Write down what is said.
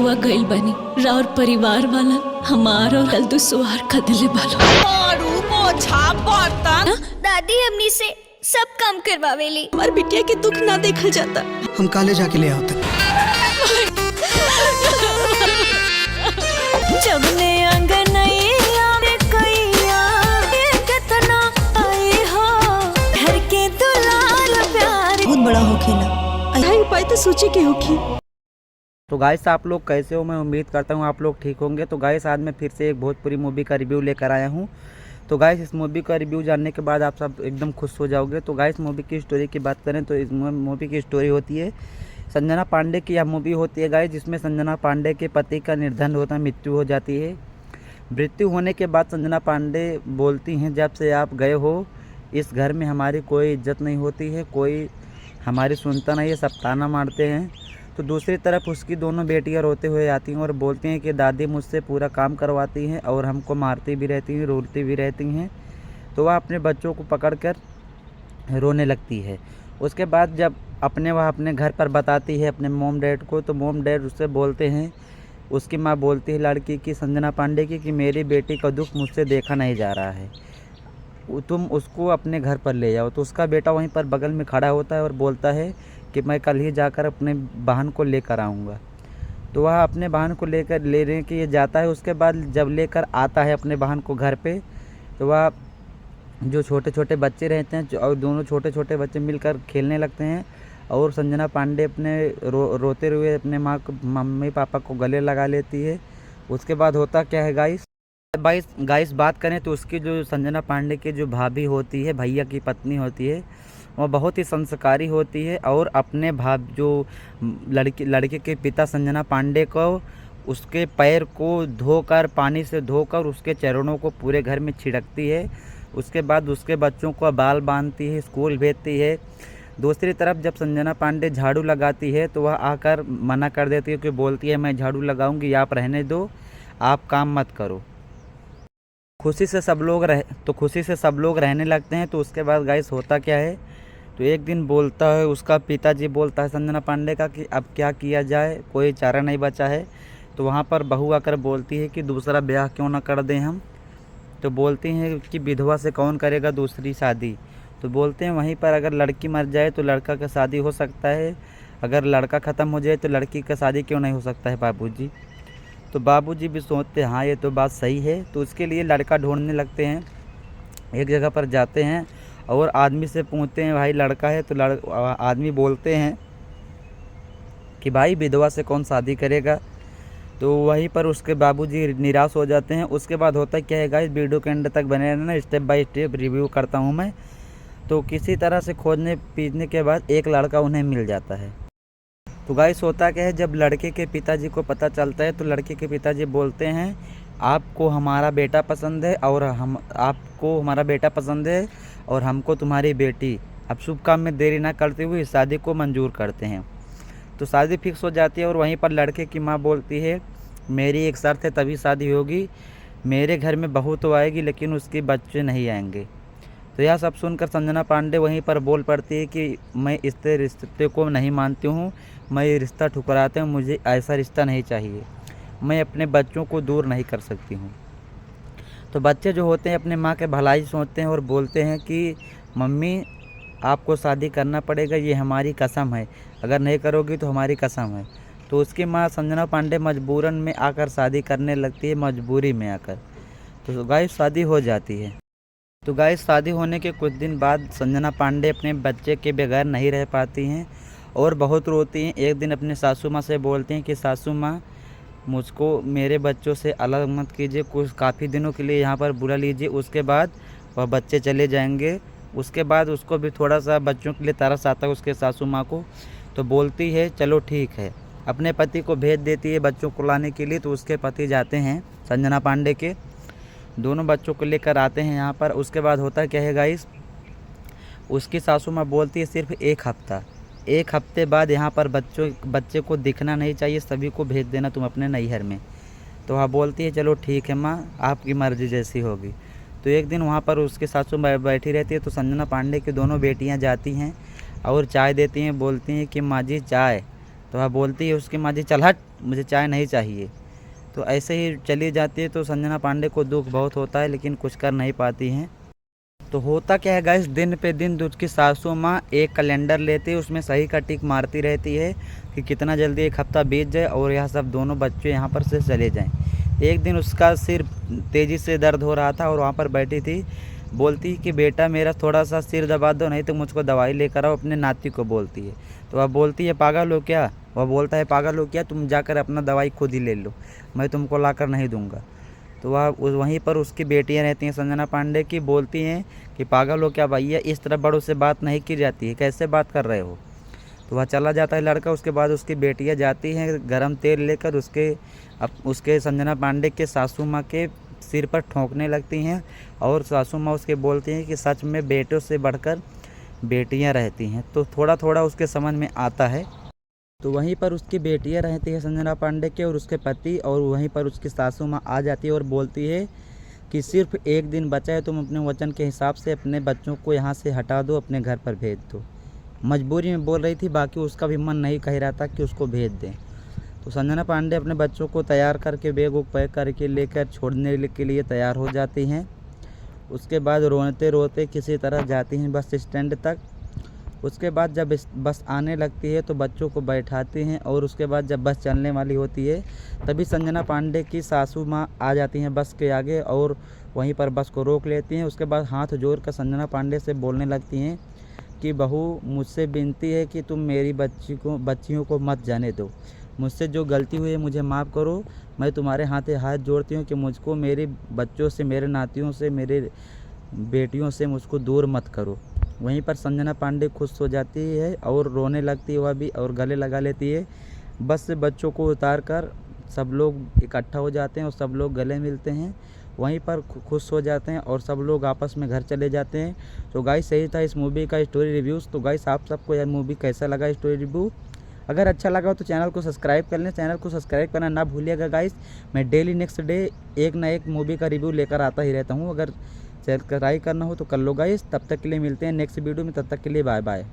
हुआ गइल बनी राउर परिवार वाला हमार और हल्दू सुहार खदले बालो दादी हमनी से सब काम करवावेली। हमार बिटिया के दुख ना देखल जाता। हम काले जाके ले आओ तक। जब ने अंगनैया में कैया कितना आए हो घर के दुलार प्यार बहुत बड़ा होखेला। यही उपाय तो सोचे के होखी। तो गाइस आप लोग कैसे हो? मैं उम्मीद करता हूँ आप लोग ठीक होंगे। तो गाइस आज मैं फिर से एक भोजपुरी मूवी का रिव्यू लेकर आया हूँ। तो गाइस इस मूवी का रिव्यू जानने के बाद आप सब एकदम खुश हो जाओगे। तो गाइस मूवी की स्टोरी की बात करें तो इस मूवी की स्टोरी होती है संजना पांडे की। यह मूवी होती है गाइस जिसमें संजना पांडे के पति का निर्धन होता है, मृत्यु हो जाती है। मृत्यु होने के बाद संजना पांडे बोलती हैं, जब से आप गए हो इस घर में हमारी कोई इज्जत नहीं होती है, कोई हमारी सुनता नहीं है, सब ताना मारते हैं। तो दूसरी तरफ उसकी दोनों बेटियां रोते हुए आती हैं और बोलती हैं कि दादी मुझसे पूरा काम करवाती हैं और हमको मारती भी रहती हैं, रोती भी रहती हैं। तो वह अपने बच्चों को पकड़कर रोने लगती है। उसके बाद जब वह अपने घर पर बताती है अपने मोम डैड को, तो मोम डैड उससे बोलते हैं, उसकी माँ बोलती है लड़की की, संजना पांडे की, कि मेरी बेटी का दुख मुझसे देखा नहीं जा रहा है, तुम उसको अपने घर पर ले जाओ। तो उसका बेटा वहीं पर बगल में खड़ा होता है और बोलता है कि मैं कल ही जाकर अपने बहन को लेकर आऊँगा। तो वह अपने बहन को लेने के लिए जाता है। उसके बाद जब लेकर आता है अपने बहन को घर पे, तो वह जो छोटे छोटे बच्चे रहते हैं और दोनों छोटे छोटे बच्चे मिलकर खेलने लगते हैं और संजना पांडे अपने रोते हुए अपने मम्मी पापा को गले लगा लेती है। उसके बाद होता क्या है गाइस बात करें तो उसकी जो संजना पांडे की जो भाभी होती है, भैया की पत्नी होती है, वह बहुत ही संस्कारी होती है और अपने जो लड़के के पिता संजना पांडे को उसके पैर को धोकर, पानी से धोकर उसके चरणों को पूरे घर में छिड़कती है। उसके बाद उसके बच्चों को बाल बांधती है, स्कूल भेजती है। दूसरी तरफ जब संजना पांडे झाड़ू लगाती है तो वह आकर मना कर देती है, कि बोलती है मैं झाड़ू लगाऊंगी, आप रहने दो, आप काम मत करो। खुशी से सब लोग रहने लगते हैं। तो उसके बाद गाइस होता क्या है, तो एक दिन बोलता है उसका पिताजी, बोलता है संजना पांडे का कि अब क्या किया जाए, कोई चारा नहीं बचा है। तो वहाँ पर बहू आकर बोलती है कि दूसरा ब्याह क्यों ना कर दें हम। तो बोलती हैं कि विधवा से कौन करेगा दूसरी शादी। तो बोलते हैं वहीं पर अगर लड़की मर जाए तो लड़का का शादी हो सकता है, अगर लड़का ख़त्म हो जाए तो लड़की का शादी क्यों नहीं हो सकता है बाबूजी। तो बाबूजी भी सोचते हैं हाँ ये तो बात सही है। तो उसके लिए लड़का ढूंढने लगते हैं। एक जगह पर जाते हैं और आदमी से पूछते हैं भाई लड़का है। तो आदमी बोलते हैं कि भाई विधवा से कौन शादी करेगा। तो वहीं पर उसके बाबूजी निराश हो जाते हैं। उसके बाद होता क्या है गाइस, वीडियो के एंड तक बने रहना, स्टेप बाय स्टेप रिव्यू करता हूँ मैं। तो किसी तरह से खोजने पीछने के बाद एक लड़का उन्हें मिल जाता है। तो गाइस होता क्या है, जब लड़के के पिताजी को पता चलता है तो लड़के के पिताजी बोलते हैं आपको हमारा बेटा पसंद है और हमको तुम्हारी बेटी। अब शुभ काम में देरी ना करते हुए इस शादी को मंजूर करते हैं। तो शादी फिक्स हो जाती है और वहीं पर लड़के की माँ बोलती है मेरी एक शर्त है तभी शादी होगी, मेरे घर में बहू तो आएगी लेकिन उसके बच्चे नहीं आएंगे। तो यह सब सुनकर संजना पांडे वहीं पर बोल पड़ती है कि मैं इस रिश्ते को नहीं मानती हूँ, मैं ये रिश्ता ठुकराती हूँ, मुझे ऐसा रिश्ता नहीं चाहिए, मैं अपने बच्चों को दूर नहीं कर सकती हूँ। तो बच्चे जो होते हैं अपने माँ के भलाई सोचते हैं और बोलते हैं कि मम्मी आपको शादी करना पड़ेगा, ये हमारी कसम है, अगर नहीं करोगी तो हमारी कसम है। तो उसकी माँ संजना पांडे मजबूरन में आकर शादी करने लगती है, मजबूरी में आकर। तो गाइस शादी हो जाती है। तो गाइस शादी होने के कुछ दिन बाद संजना पांडे अपने बच्चे के बगैर नहीं रह पाती हैं और बहुत रोती हैं। एक दिन अपने सासू माँ से बोलती हैं कि सासू माँ मुझको मेरे बच्चों से अलग मत कीजिए, कुछ काफ़ी दिनों के लिए यहाँ पर बुला लीजिए, उसके बाद वह बच्चे चले जाएंगे। उसके बाद उसको भी थोड़ा सा बच्चों के लिए तरस आता है उसके सासू माँ को। तो बोलती है चलो ठीक है, अपने पति को भेज देती है बच्चों को लाने के लिए। तो उसके पति जाते हैं संजना पांडे के, दोनों बच्चों को लेकर आते हैं यहाँ पर। उसके बाद होता क्या है गाइस, उसकी सासू माँ बोलती है सिर्फ एक हफ्ते बाद यहाँ पर बच्चे को दिखना नहीं चाहिए, सभी को भेज देना तुम अपने नैहर में। तो वह बोलती है चलो ठीक है माँ, आपकी मर्ज़ी जैसी होगी। तो एक दिन वहाँ पर उसके सासू बैठी रहती है। तो संजना पांडे की दोनों बेटियाँ जाती हैं और चाय देती हैं, बोलती हैं कि माँ जी चाय। तो वह बोलती है उसकी माँ जी चल हट, मुझे चाय नहीं चाहिए। तो ऐसे ही चली जाती है। तो संजना पांडे को दुख बहुत होता है लेकिन कुछ कर नहीं पाती हैं। तो होता क्या है गाइस, दिन पे दिन उसकी सासू माँ एक कैलेंडर लेती है, उसमें सही का टिक मारती रहती है कि कितना जल्दी एक हफ्ता बीत जाए और यह सब दोनों बच्चे यहाँ पर से चले जाएं। एक दिन उसका सिर तेज़ी से दर्द हो रहा था और वहाँ पर बैठी थी, बोलती कि बेटा मेरा थोड़ा सा सिर दबा दो, नहीं तो मुझको दवाई लेकर आओ, अपने नाती को बोलती है। तो वह बोलती है पागल हो क्या? वह बोलता है पागल हो क्या, तुम जाकर अपना दवाई खुद ही ले लो, मैं तुमको ला कर नहीं दूँगा। तो वह वहीं पर उसकी बेटियां रहती हैं संजना पांडे की, बोलती हैं कि पागल हो क्या भैया, इस तरह बड़ों से बात नहीं की जाती है, कैसे बात कर रहे हो। तो वह चला जाता है लड़का। उसके बाद उसकी बेटियां जाती हैं गरम तेल लेकर उसके संजना पांडे के सासू माँ के सिर पर ठोंकने लगती हैं और सासू माँ उसके बोलती हैं कि सच में बेटों से बढ़कर बेटियां रहती हैं। तो थोड़ा थोड़ा उसके समझ में आता है। तो वहीं पर उसकी बेटियां रहती है संजना पांडे के और उसके पति, और वहीं पर उसकी सासू माँ आ जाती है और बोलती है कि सिर्फ एक दिन बचा है, तुम अपने वचन के हिसाब से अपने बच्चों को यहाँ से हटा दो, अपने घर पर भेज दो। मजबूरी में बोल रही थी, बाकी उसका भी मन नहीं कह रहा था कि उसको भेज दें। तो संजना पांडे अपने बच्चों को तैयार करके बैग वैग पैक करके लेकर छोड़ने के लिए तैयार हो जाती हैं। उसके बाद रोते रोते किसी तरह जाती हैं बस स्टैंड तक। उसके बाद जब बस आने लगती है तो बच्चों को बैठाती हैं और उसके बाद जब बस चलने वाली होती है तभी संजना पांडे की सासू माँ आ जाती हैं बस के आगे और वहीं पर बस को रोक लेती हैं। उसके बाद हाथ जोड़कर संजना पांडे से बोलने लगती हैं कि बहू, मुझसे विनती है कि तुम मेरी बच्चियों को मत जाने दो, मुझसे जो गलती हुई है मुझे माफ़ करो। मैं तुम्हारे हाथ जोड़ती हूँ कि मुझको मेरे बच्चों से, मेरे नातियों से, मेरे बेटियों से मुझको दूर मत करो। वहीं पर संजना पांडे खुश हो जाती है और रोने लगती है वह भी, और गले लगा लेती है। बस से बच्चों को उतार कर सब लोग इकट्ठा हो जाते हैं और सब लोग गले मिलते हैं, वहीं पर खुश हो जाते हैं और सब लोग आपस में घर चले जाते हैं। तो गाइस यही था इस मूवी का स्टोरी रिव्यूज़। तो गाइस आप सबको यह मूवी कैसा लगा स्टोरी रिव्यू? अगर अच्छा लगा तो चैनल को सब्सक्राइब कर लें, चैनल को सब्सक्राइब करना ना भूलिएगा गाइस। मैं डेली नेक्स्ट डे एक ना एक मूवी का रिव्यू लेकर आता ही रहता हूँ, अगर सब्सक्राइब करना हो तो कर लो गाइस। तब तक के लिए मिलते हैं नेक्स्ट वीडियो में, तब तक के लिए बाय बाय।